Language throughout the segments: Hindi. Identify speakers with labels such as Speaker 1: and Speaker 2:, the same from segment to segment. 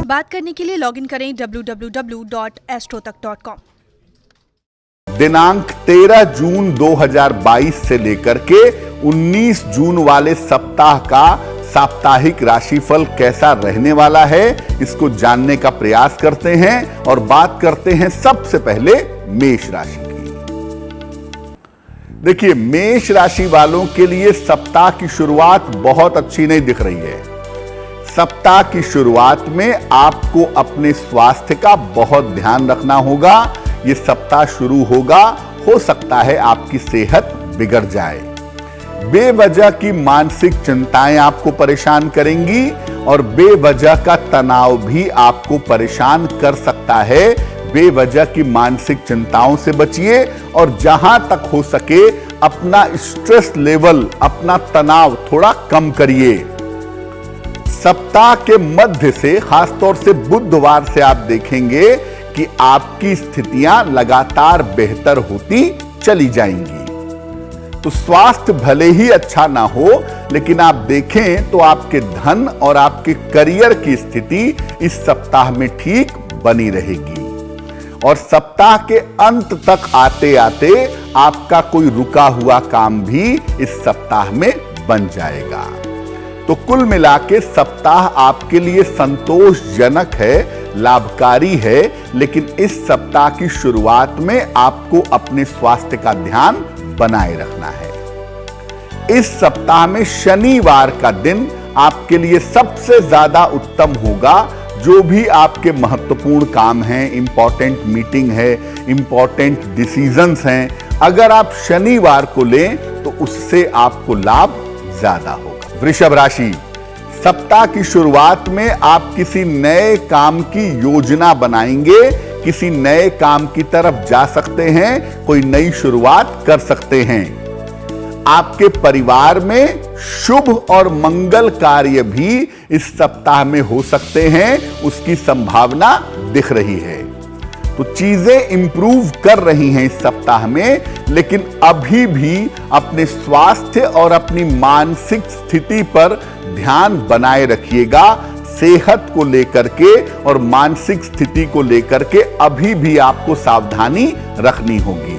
Speaker 1: बात करने के लिए लॉगिन करें www.astrotak.com।
Speaker 2: दिनांक 13 जून 2022 से लेकर के 19 जून वाले सप्ताह का साप्ताहिक राशिफल कैसा रहने वाला है, इसको जानने का प्रयास करते हैं और बात करते हैं सबसे पहले मेष राशि की। देखिए, मेष राशि वालों के लिए सप्ताह की शुरुआत बहुत अच्छी नहीं दिख रही है। सप्ताह की शुरुआत में आपको अपने स्वास्थ्य का बहुत ध्यान रखना होगा। ये सप्ताह शुरू होगा, हो सकता है आपकी सेहत बिगड़ जाए। बेवजह की मानसिक चिंताएं आपको परेशान करेंगी और बेवजह का तनाव भी आपको परेशान कर सकता है। बेवजह की मानसिक चिंताओं से बचिए और जहां तक हो सके अपना स्ट्रेस लेवल, अपना तनाव थोड़ा कम करिए। सप्ताह के मध्य से, खासतौर से बुधवार से आप देखेंगे कि आपकी स्थितियां लगातार बेहतर होती चली जाएंगी। तो स्वास्थ्य भले ही अच्छा ना हो, लेकिन आप देखें तो आपके धन और आपके करियर की स्थिति इस सप्ताह में ठीक बनी रहेगी। और सप्ताह के अंत तक आते आते आपका कोई रुका हुआ काम भी इस सप्ताह में बन जाएगा। तो कुल मिलाके सप्ताह आपके लिए संतोषजनक है, लाभकारी है, लेकिन इस सप्ताह की शुरुआत में आपको अपने स्वास्थ्य का ध्यान बनाए रखना है। इस सप्ताह में शनिवार का दिन आपके लिए सबसे ज्यादा उत्तम होगा। जो भी आपके महत्वपूर्ण काम हैं, इंपॉर्टेंट मीटिंग है, इंपॉर्टेंट डिसीजंस हैं, अगर आप शनिवार को लें तो उससे आपको लाभ ज्यादा होगा। वृषभ राशि, सप्ताह की शुरुआत में आप किसी नए काम की योजना बनाएंगे, किसी नए काम की तरफ जा सकते हैं, कोई नई शुरुआत कर सकते हैं। आपके परिवार में शुभ और मंगल कार्य भी इस सप्ताह में हो सकते हैं, उसकी संभावना दिख रही है। तो चीजें इंप्रूव कर रही हैं इस सप्ताह में, लेकिन अभी भी अपने स्वास्थ्य और अपनी मानसिक स्थिति पर ध्यान बनाए रखिएगा। सेहत को लेकर के और मानसिक स्थिति को लेकर के अभी भी आपको सावधानी रखनी होगी।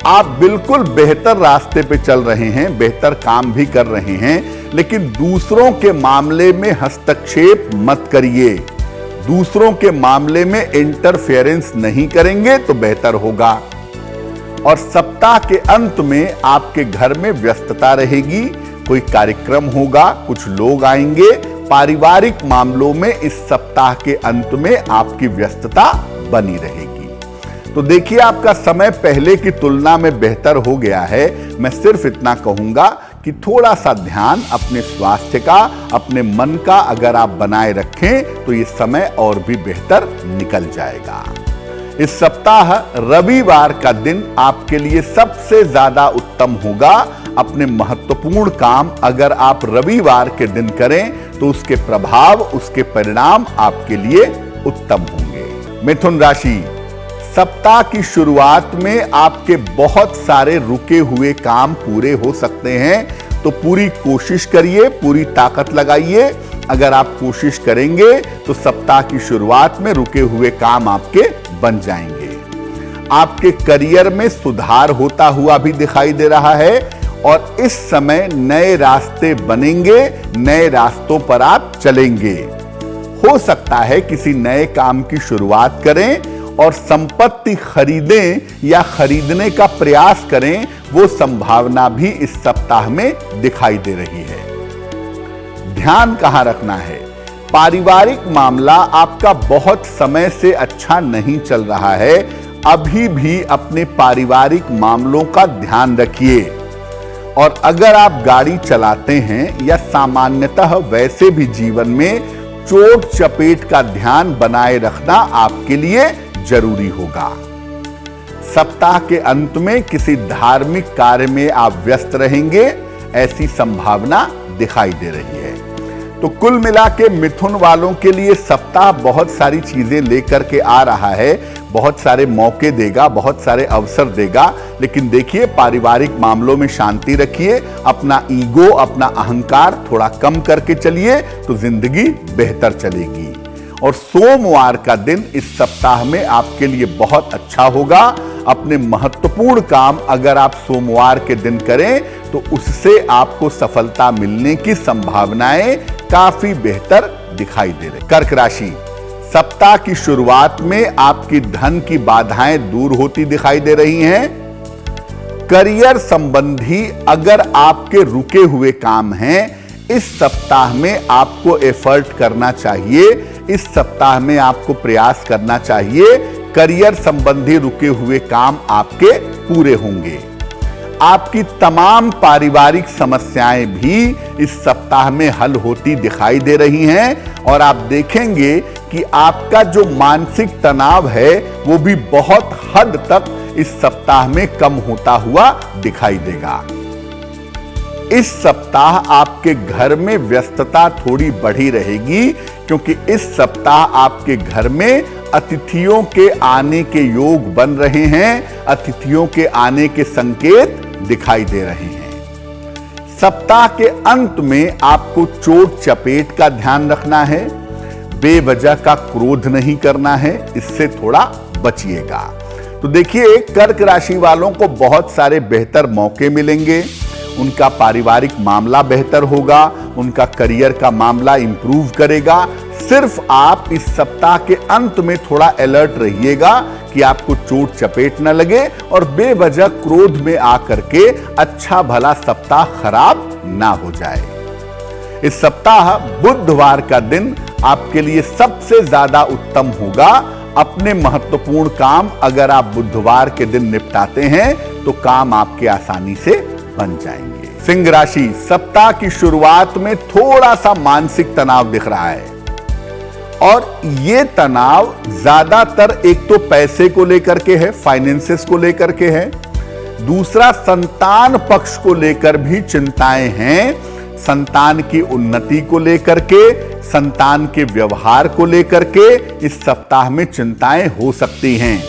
Speaker 2: आप बिल्कुल बेहतर रास्ते पे चल रहे हैं, बेहतर काम भी कर रहे हैं, लेकिन दूसरों के मामले में हस्तक्षेप मत करिए। दूसरों के मामले में इंटरफेरेंस नहीं करेंगे तो बेहतर होगा। और सप्ताह के अंत में आपके घर में व्यस्तता रहेगी, कोई कार्यक्रम होगा, कुछ लोग आएंगे। पारिवारिक मामलों में इस सप्ताह के अंत में आपकी व्यस्तता बनी रहेगी। तो देखिए, आपका समय पहले की तुलना में बेहतर हो गया है। मैं सिर्फ इतना कहूंगा कि थोड़ा सा ध्यान अपने स्वास्थ्य का, अपने मन का अगर आप बनाए रखें तो ये समय और भी बेहतर निकल जाएगा। इस सप्ताह रविवार का दिन आपके लिए सबसे ज्यादा उत्तम होगा। अपने महत्वपूर्ण काम अगर आप रविवार के दिन करें तो उसके प्रभाव, उसके परिणाम आपके लिए उत्तम होंगे। मिथुन राशि, सप्ताह की शुरुआत में आपके बहुत सारे रुके हुए काम पूरे हो सकते हैं, तो पूरी कोशिश करिए, पूरी ताकत लगाइए। अगर आप कोशिश करेंगे तो सप्ताह की शुरुआत में रुके हुए काम आपके बन जाएंगे। आपके करियर में सुधार होता हुआ भी दिखाई दे रहा है और इस समय नए रास्ते बनेंगे, नए रास्तों पर आप चलेंगे। हो सकता है किसी नए काम की शुरुआत करें और संपत्ति खरीदें या खरीदने का प्रयास करें, वो संभावना भी इस सप्ताह में दिखाई दे रही है। ध्यान कहां रखना है? पारिवारिक मामला आपका बहुत समय से अच्छा नहीं चल रहा है। अभी भी अपने पारिवारिक मामलों का ध्यान रखिए। और अगर आप गाड़ी चलाते हैं या सामान्यतः वैसे भी जीवन में, चोट चपेट का ध्यान बनाए रखना आपके लिए जरूरी होगा। सप्ताह के अंत में किसी धार्मिक कार्य में आप व्यस्त रहेंगे, ऐसी संभावना दिखाई दे रही है। तो कुल मिला के मिथुन वालों के लिए सप्ताह बहुत सारी चीजें लेकर के आ रहा है, बहुत सारे मौके देगा, बहुत सारे अवसर देगा। लेकिन देखिए, पारिवारिक मामलों में शांति रखिए, अपना ईगो, अपना अहंकार थोड़ा कम करके चलिए तो जिंदगी बेहतर चलेगी। और सोमवार का दिन इस सप्ताह में आपके लिए बहुत अच्छा होगा। अपने महत्वपूर्ण काम अगर आप सोमवार के दिन करें तो उससे आपको सफलता मिलने की संभावनाएं काफी बेहतर दिखाई दे रही। कर्क राशि, सप्ताह की शुरुआत में आपकी धन की बाधाएं दूर होती दिखाई दे रही हैं। करियर संबंधी अगर आपके रुके हुए काम हैं, इस सप्ताह में आपको एफर्ट करना चाहिए, इस सप्ताह में आपको प्रयास करना चाहिए। करियर संबंधी रुके हुए काम आपके पूरे होंगे। आपकी तमाम पारिवारिक समस्याएं भी इस सप्ताह में हल होती दिखाई दे रही हैं और आप देखेंगे कि आपका जो मानसिक तनाव है वो भी बहुत हद तक इस सप्ताह में कम होता हुआ दिखाई देगा। इस सप्ताह आपके घर में व्यस्तता थोड़ी बढ़ी रहेगी क्योंकि इस सप्ताह आपके घर में अतिथियों के आने के योग बन रहे हैं, अतिथियों के आने के संकेत दिखाई दे रहे हैं। सप्ताह के अंत में आपको चोट चपेट का ध्यान रखना है, बेवजह का क्रोध नहीं करना है, इससे थोड़ा बचिएगा। तो देखिए, कर्क राशि वालों को बहुत सारे बेहतर मौके मिलेंगे, उनका पारिवारिक मामला बेहतर होगा, उनका करियर का मामला इंप्रूव करेगा। सिर्फ आप इस सप्ताह के अंत में थोड़ा अलर्ट रहिएगा कि आपको चोट चपेट न लगे और बेवजह क्रोध में आकर के अच्छा भला सप्ताह खराब ना हो जाए। इस सप्ताह बुधवार का दिन आपके लिए सबसे ज्यादा उत्तम होगा। अपने महत्वपूर्ण काम अगर आप बुधवार के दिन निपटाते हैं तो काम आपके आसानी से बन जाएंगे। सिंह राशि, सप्ताह की शुरुआत में थोड़ा सा मानसिक तनाव दिख रहा है और ये तनाव ज्यादातर एक तो पैसे को लेकर के है, फाइनेंसेस को लेकर के है, दूसरा संतान पक्ष को लेकर भी चिंताएं हैं। संतान की उन्नति को लेकर के, संतान के व्यवहार को लेकर के इस सप्ताह में चिंताएं हो सकती हैं।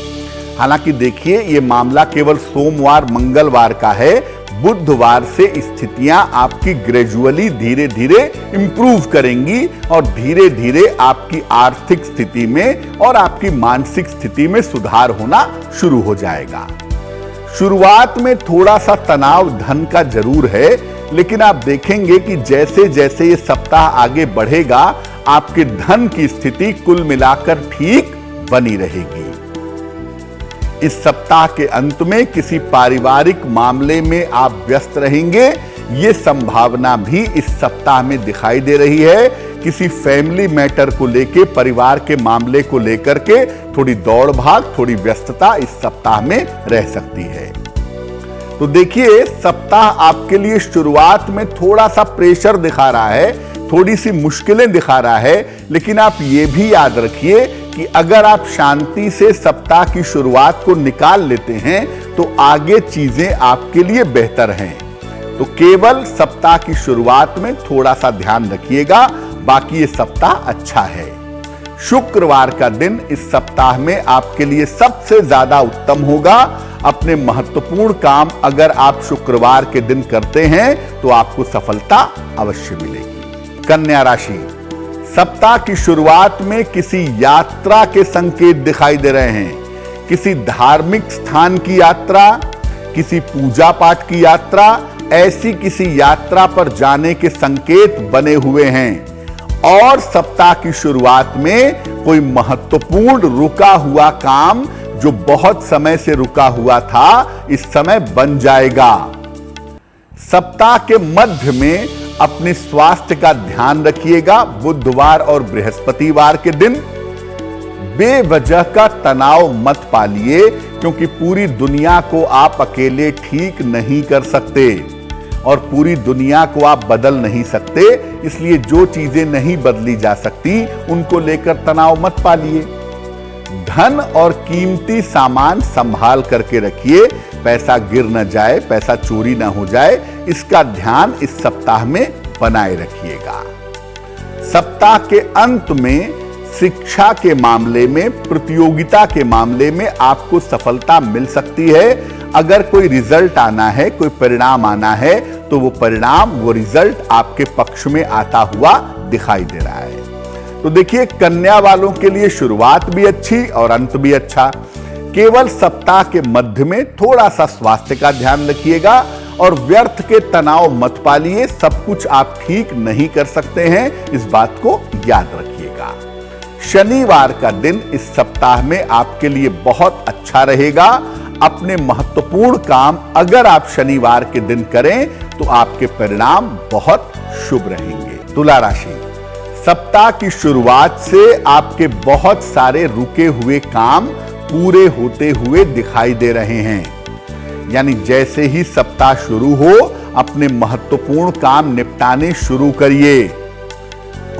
Speaker 2: हालांकि देखिए, ये मामला केवल सोमवार मंगलवार का है। बुधवार से स्थितियां आपकी ग्रेजुअली धीरे धीरे इंप्रूव करेंगी और धीरे धीरे आपकी आर्थिक स्थिति में और आपकी मानसिक स्थिति में सुधार होना शुरू हो जाएगा। शुरुआत में थोड़ा सा तनाव धन का जरूर है, लेकिन आप देखेंगे कि जैसे जैसे ये सप्ताह आगे बढ़ेगा आपके धन की स्थिति कुल मिलाकर ठीक बनी रहेगी। इस सप्ताह के अंत में किसी पारिवारिक मामले में आप व्यस्त रहेंगे, ये संभावना भी इस सप्ताह में दिखाई दे रही है। किसी फैमिली मैटर को लेके, परिवार के मामले को लेकर के थोड़ी दौड़ भाग, थोड़ी व्यस्तता इस सप्ताह में रह सकती है। तो देखिए, सप्ताह आपके लिए शुरुआत में थोड़ा सा प्रेशर दिखा रहा है, थोड़ी सी मुश्किलें दिखा रहा है, लेकिन आप ये भी याद रखिए कि अगर आप शांति से सप्ताह की शुरुआत को निकाल लेते हैं तो आगे चीजें आपके लिए बेहतर हैं। तो केवल सप्ताह की शुरुआत में थोड़ा सा ध्यान रखिएगा, बाकी ये सप्ताह अच्छा है। शुक्रवार का दिन इस सप्ताह में आपके लिए सबसे ज्यादा उत्तम होगा। अपने महत्वपूर्ण काम अगर आप शुक्रवार के दिन करते हैं तो आपको सफलता अवश्य मिलेगी। कन्या राशि, सप्ताह की शुरुआत में किसी यात्रा के संकेत दिखाई दे रहे हैं। किसी धार्मिक स्थान की यात्रा, किसी पूजा पाठ की यात्रा, ऐसी किसी यात्रा पर जाने के संकेत बने हुए हैं और सप्ताह की शुरुआत में कोई महत्वपूर्ण रुका हुआ काम जो बहुत समय से रुका हुआ था इस समय बन जाएगा। सप्ताह के मध्य में अपने स्वास्थ्य का ध्यान रखिएगा। बुधवार और बृहस्पतिवार के दिन बेवजह का तनाव मत पालिए, क्योंकि पूरी दुनिया को आप अकेले ठीक नहीं कर सकते और पूरी दुनिया को आप बदल नहीं सकते। इसलिए जो चीजें नहीं बदली जा सकती उनको लेकर तनाव मत पालिए। धन और कीमती सामान संभाल करके रखिए, पैसा गिर न जाए, पैसा चोरी न हो जाए, इसका ध्यान इस सप्ताह में बनाए रखिएगा। सप्ताह के अंत में शिक्षा के मामले में, प्रतियोगिता के मामले में आपको सफलता मिल सकती है। अगर कोई रिजल्ट आना है, कोई परिणाम आना है, तो वो परिणाम, वो रिजल्ट आपके पक्ष में आता हुआ दिखाई दे रहा है। तो देखिए, कन्या वालों के लिए शुरुआत भी अच्छी और अंत भी अच्छा। केवल सप्ताह के मध्य में थोड़ा सा स्वास्थ्य का ध्यान रखिएगा और व्यर्थ के तनाव मत पालिए। सब कुछ आप ठीक नहीं कर सकते हैं, इस बात को याद रखिएगा। शनिवार का दिन इस सप्ताह में आपके लिए बहुत अच्छा रहेगा। अपने महत्वपूर्ण काम अगर आप शनिवार के दिन करें तो आपके परिणाम बहुत शुभ रहेंगे। तुला राशि, सप्ताह की शुरुआत से आपके बहुत सारे रुके हुए काम पूरे होते हुए दिखाई दे रहे हैं। यानी जैसे ही सप्ताह शुरू हो, अपने महत्वपूर्ण काम निपटाने शुरू करिए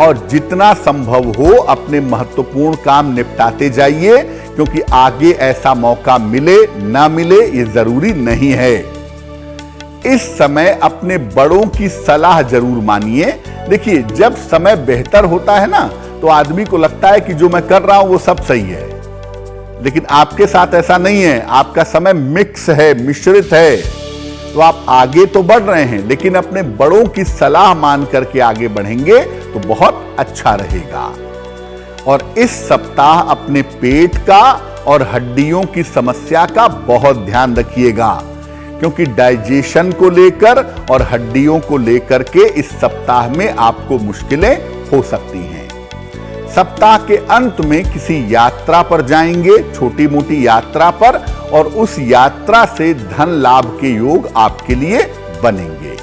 Speaker 2: और जितना संभव हो अपने महत्वपूर्ण काम निपटाते जाइए, क्योंकि आगे ऐसा मौका मिले ना मिले ये जरूरी नहीं है। इस समय अपने बड़ों की सलाह जरूर मानिए। देखिए, जब समय बेहतर होता है ना, तो आदमी को लगता है कि जो मैं कर रहा हूं वो सब सही है, लेकिन आपके साथ ऐसा नहीं है। आपका समय मिक्स है, मिश्रित है। तो आप आगे तो बढ़ रहे हैं, लेकिन अपने बड़ों की सलाह मान करके आगे बढ़ेंगे तो बहुत अच्छा रहेगा। और इस सप्ताह अपने पेट का और हड्डियों की समस्या का बहुत ध्यान रखिएगा, क्योंकि डाइजेशन को लेकर और हड्डियों को लेकर के इस सप्ताह में आपको मुश्किलें हो सकती हैं। सप्ताह के अंत में किसी यात्रा पर जाएंगे, छोटी मोटी यात्रा पर, और उस यात्रा से धन लाभ के योग आपके लिए बनेंगे।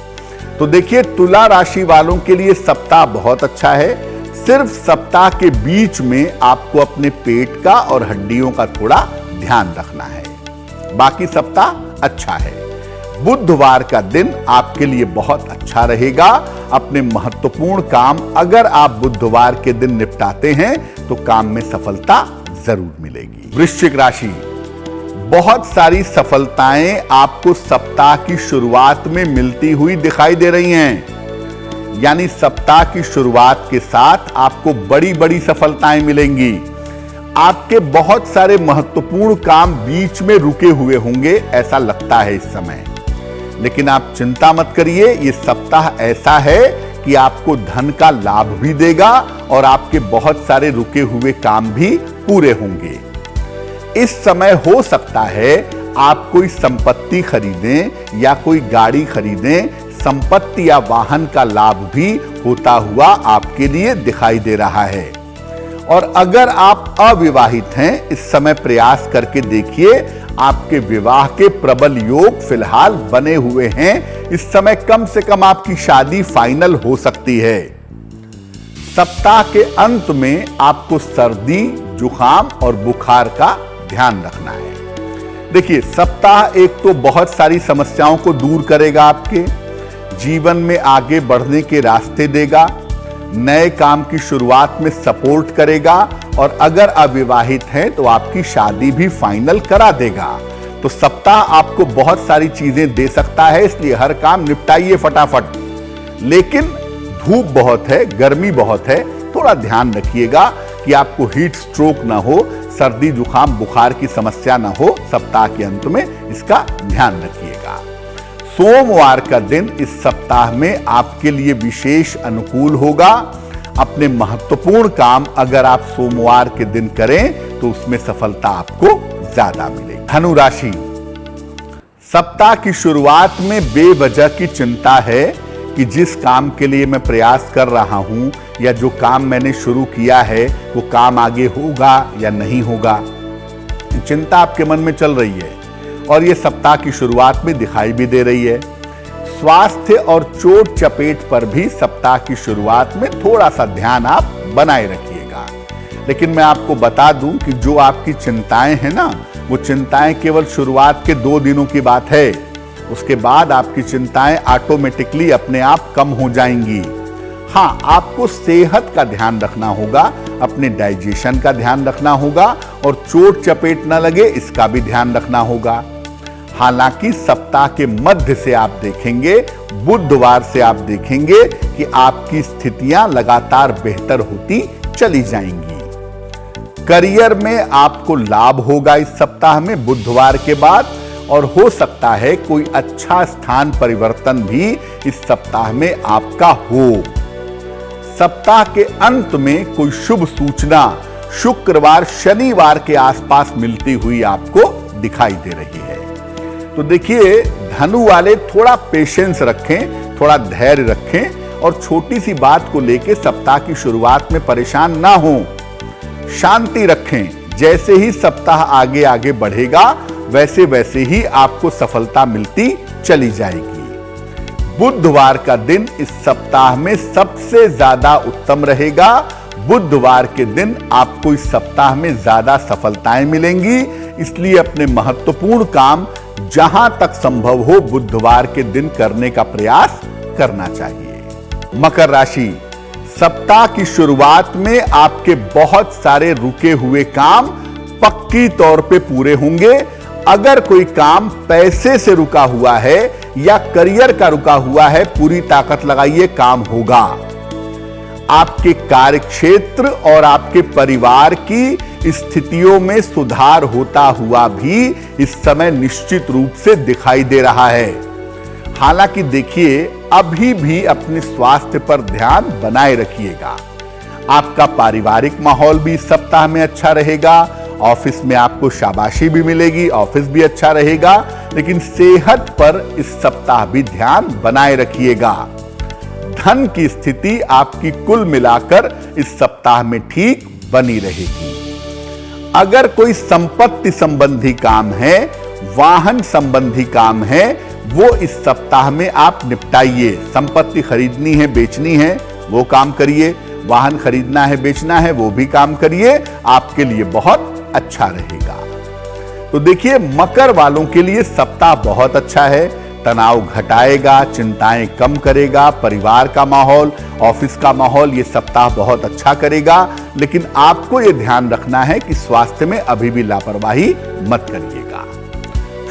Speaker 2: तो देखिए, तुला राशि वालों के लिए सप्ताह बहुत अच्छा है। सिर्फ सप्ताह के बीच में आपको अपने पेट का और हड्डियों का थोड़ा ध्यान रखना है, बाकी सप्ताह अच्छा है। बुधवार का दिन आपके लिए बहुत अच्छा रहेगा। अपने महत्वपूर्ण काम अगर आप बुधवार के दिन निपटाते हैं तो काम में सफलता जरूर मिलेगी। वृश्चिक राशि, बहुत सारी सफलताएं आपको सप्ताह की शुरुआत में मिलती हुई दिखाई दे रही हैं। यानी सप्ताह की शुरुआत के साथ आपको बड़ी बड़ी सफलताएं मिलेंगी। आपके बहुत सारे महत्वपूर्ण काम बीच में रुके हुए होंगे, ऐसा लगता है इस समय। लेकिन आप चिंता मत करिए, ये सप्ताह ऐसा है कि आपको धन का लाभ भी देगा और आपके बहुत सारे रुके हुए काम भी पूरे होंगे। इस समय हो सकता है आप कोई संपत्ति खरीदें या कोई गाड़ी खरीदें। संपत्ति या वाहन का लाभ भी होता हुआ आपके लिए दिखाई दे रहा है। और अगर आप अविवाहित हैं, इस समय प्रयास करके देखिए, आपके विवाह के प्रबल योग फिलहाल बने हुए हैं। इस समय कम से कम आपकी शादी फाइनल हो सकती है। सप्ताह के अंत में आपको सर्दी, जुकाम और बुखार का ध्यान रखना है। देखिए, सप्ताह एक तो बहुत सारी समस्याओं को दूर करेगा, आपके जीवन में आगे बढ़ने के रास्ते देगा, नए काम की शुरुआत में सपोर्ट करेगा, और अगर अविवाहित हैं तो आपकी शादी भी फाइनल करा देगा। तो सप्ताह आपको बहुत सारी चीजें दे सकता है, इसलिए हर काम निपटाइए फटाफट। लेकिन धूप बहुत है, गर्मी बहुत है, थोड़ा ध्यान रखिएगा कि आपको हीट स्ट्रोक ना हो, सर्दी जुकाम बुखार की समस्या ना हो। सप्ताह के अंत में इसका ध्यान रखिएगा। सोमवार का दिन इस सप्ताह में आपके लिए विशेष अनुकूल होगा। अपने महत्वपूर्ण काम अगर आप सोमवार के दिन करें तो उसमें सफलता आपको ज्यादा मिलेगी। धनु राशि, सप्ताह की शुरुआत में बेवजह की चिंता है कि जिस काम के लिए मैं प्रयास कर रहा हूं या जो काम मैंने शुरू किया है वो काम आगे होगा या नहीं होगा। चिंता आपके मन में चल रही है और ये सप्ताह की शुरुआत में दिखाई भी दे रही है। स्वास्थ्य और चोट चपेट पर भी सप्ताह की शुरुआत में थोड़ा सा ध्यान आप बनाए रखिएगा। लेकिन मैं आपको बता दूं कि जो आपकी चिंताएं हैं ना, वो चिंताएं केवल शुरुआत के 2 दिनों की बात है। उसके बाद आपकी चिंताएं ऑटोमेटिकली अपने आप कम हो जाएंगी। हाँ, आपको सेहत का ध्यान रखना होगा, अपने डाइजेशन का ध्यान रखना होगा और चोट चपेट न लगे इसका भी ध्यान रखना होगा। हालांकि सप्ताह के मध्य से आप देखेंगे, बुधवार से आप देखेंगे कि आपकी स्थितियां लगातार बेहतर होती चली जाएंगी। करियर में आपको लाभ होगा इस सप्ताह में बुधवार के बाद, और हो सकता है कोई अच्छा स्थान परिवर्तन भी इस सप्ताह में आपका हो। सप्ताह के अंत में कोई शुभ सूचना शुक्रवार शनिवार के आसपास मिलती हुई आपको दिखाई दे रही है। तो देखिए, धनु वाले थोड़ा पेशेंस रखें, थोड़ा धैर्य रखें और छोटी सी बात को लेकर सप्ताह की शुरुआत में परेशान ना हो, शांति रखें। जैसे ही सप्ताह आगे आगे बढ़ेगा वैसे वैसे ही आपको सफलता मिलती चली जाएगी। बुधवार का दिन इस सप्ताह में सबसे ज्यादा उत्तम रहेगा। बुधवार के दिन आपको इस सप्ताह में ज्यादा सफलताएं मिलेंगी, इसलिए अपने महत्वपूर्ण काम जहां तक संभव हो बुधवार के दिन करने का प्रयास करना चाहिए। मकर राशि, सप्ताह की शुरुआत में आपके बहुत सारे रुके हुए काम पक्की तौर पे पूरे होंगे। अगर कोई काम पैसे से रुका हुआ है या करियर का रुका हुआ है, पूरी ताकत लगाइए, काम होगा। आपके कार्यक्षेत्र और आपके परिवार की स्थितियों में सुधार होता हुआ भी इस समय निश्चित रूप से दिखाई दे रहा है। हालांकि देखिए, अभी भी अपने स्वास्थ्य पर ध्यान बनाए रखिएगा। आपका पारिवारिक माहौल भी इस सप्ताह में अच्छा रहेगा। ऑफिस में आपको शाबाशी भी मिलेगी, ऑफिस भी अच्छा रहेगा, लेकिन सेहत पर इस सप्ताह भी ध्यान बनाए रखिएगा। धन की स्थिति आपकी कुल मिलाकर इस सप्ताह में ठीक बनी रहेगी। अगर कोई संपत्ति संबंधी काम है, वाहन संबंधी काम है, वो इस सप्ताह में आप निपटाइए। संपत्ति खरीदनी है, बेचनी है, वो काम करिए। वाहन खरीदना है, बेचना है, वो भी काम करिए, आपके लिए बहुत अच्छा रहेगा। तो देखिए, मकर वालों के लिए सप्ताह बहुत अच्छा है। तनाव घटाएगा, चिंताएं कम करेगा, परिवार का माहौल, ऑफिस का माहौल ये सप्ताह बहुत अच्छा करेगा। लेकिन आपको ये ध्यान रखना है कि स्वास्थ्य में अभी भी लापरवाही मत करिएगा।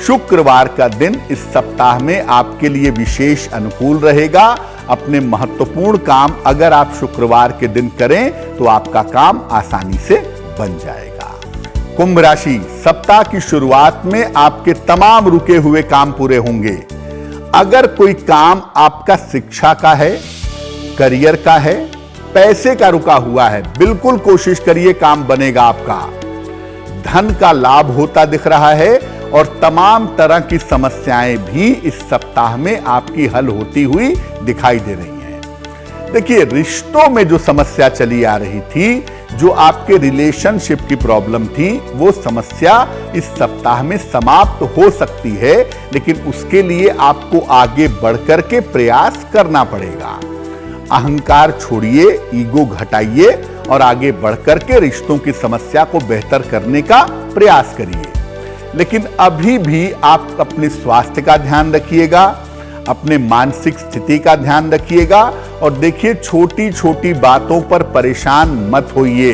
Speaker 2: शुक्रवार का दिन इस सप्ताह में आपके लिए विशेष अनुकूल रहेगा। अपने महत्वपूर्ण काम अगर आप शुक्रवार के दिन करें तो आपका काम आसानी से बन जाएगा। कुंभ राशि, सप्ताह की शुरुआत में आपके तमाम रुके हुए काम पूरे होंगे। अगर कोई काम आपका शिक्षा का है, करियर का है, पैसे का रुका हुआ है, बिल्कुल कोशिश करिए, काम बनेगा आपका। धन का लाभ होता दिख रहा है और तमाम तरह की समस्याएं भी इस सप्ताह में आपकी हल होती हुई दिखाई दे रही हैं। देखिए, रिश्तों में जो समस्या चली आ रही थी, जो आपके रिलेशनशिप की प्रॉब्लम थी, वो समस्या इस सप्ताह में समाप्त हो सकती है, लेकिन उसके लिए आपको आगे बढ़कर के प्रयास करना पड़ेगा। अहंकार छोड़िए, ईगो घटाइए और आगे बढ़कर के रिश्तों की समस्या को बेहतर करने का प्रयास करिए। लेकिन अभी भी आप अपने स्वास्थ्य का ध्यान रखिएगा, अपने मानसिक स्थिति का ध्यान रखिएगा और देखिए, छोटी छोटी बातों पर परेशान मत होइए।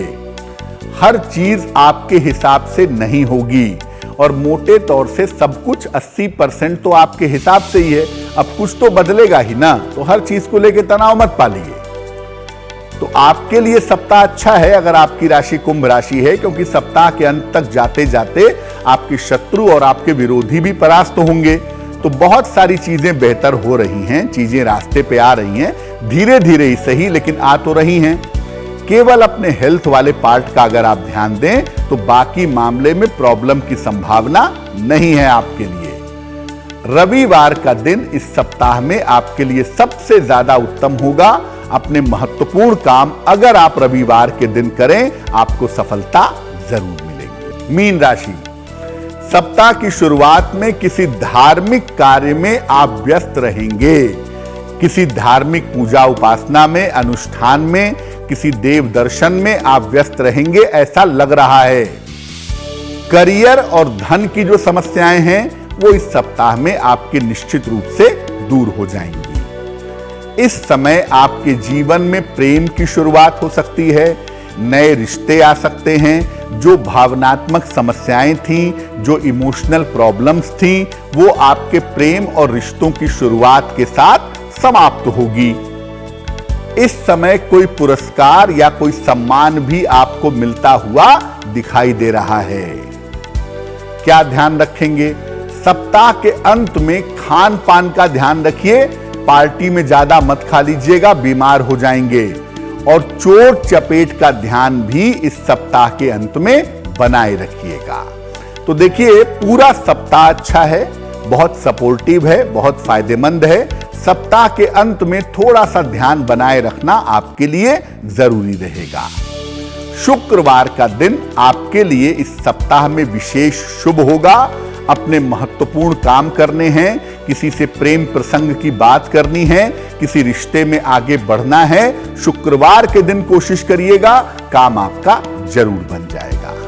Speaker 2: हर चीज आपके हिसाब से नहीं होगी और मोटे तौर से सब कुछ 80% तो आपके हिसाब से ही है। अब कुछ तो बदलेगा ही ना, तो हर चीज को लेकर तनाव मत पालिए। तो आपके लिए सप्ताह अच्छा है अगर आपकी राशि कुंभ राशि है, क्योंकि सप्ताह के अंत तक जाते जाते आपके शत्रु और आपके विरोधी भी परास्त होंगे। तो बहुत सारी चीजें बेहतर हो रही हैं, चीजें रास्ते पे आ रही हैं, धीरे धीरे ही सही, लेकिन आ तो रही हैं। केवल अपने हेल्थ वाले पार्ट का अगर आप ध्यान दें तो बाकी मामले में प्रॉब्लम की संभावना नहीं है आपके लिए। रविवार का दिन इस सप्ताह में आपके लिए सबसे ज्यादा उत्तम होगा। अपने महत्वपूर्ण काम अगर आप रविवार के दिन करें, आपको सफलता जरूर मिलेगी। मीन राशि, सप्ताह की शुरुआत में किसी धार्मिक कार्य में आप व्यस्त रहेंगे। किसी धार्मिक पूजा उपासना में, अनुष्ठान में, किसी देव दर्शन में आप व्यस्त रहेंगे, ऐसा लग रहा है। करियर और धन की जो समस्याएं हैं वो इस सप्ताह में आपके निश्चित रूप से दूर हो जाएंगी। इस समय आपके जीवन में प्रेम की शुरुआत हो सकती है, नए रिश्ते आ सकते हैं। जो भावनात्मक समस्याएं थीं, जो इमोशनल प्रॉब्लम्स थीं, वो आपके प्रेम और रिश्तों की शुरुआत के साथ समाप्त होगी। इस समय कोई पुरस्कार या कोई सम्मान भी आपको मिलता हुआ दिखाई दे रहा है। क्या ध्यान रखेंगे? सप्ताह के अंत में खान पान का ध्यान रखिए। पार्टी में ज्यादा मत खा लीजिएगा, बीमार हो जाएंगे। और चोट चपेट का ध्यान भी इस सप्ताह के अंत में बनाए रखिएगा। तो देखिए, पूरा सप्ताह अच्छा है, बहुत सपोर्टिव है, बहुत फायदेमंद है। सप्ताह के अंत में थोड़ा सा ध्यान बनाए रखना आपके लिए जरूरी रहेगा। शुक्रवार का दिन आपके लिए इस सप्ताह में विशेष शुभ होगा। अपने महत्वपूर्ण काम करने हैं, किसी से प्रेम प्रसंग की बात करनी है, किसी रिश्ते में आगे बढ़ना है, शुक्रवार के दिन कोशिश करिएगा, काम आपका जरूर बन जाएगा।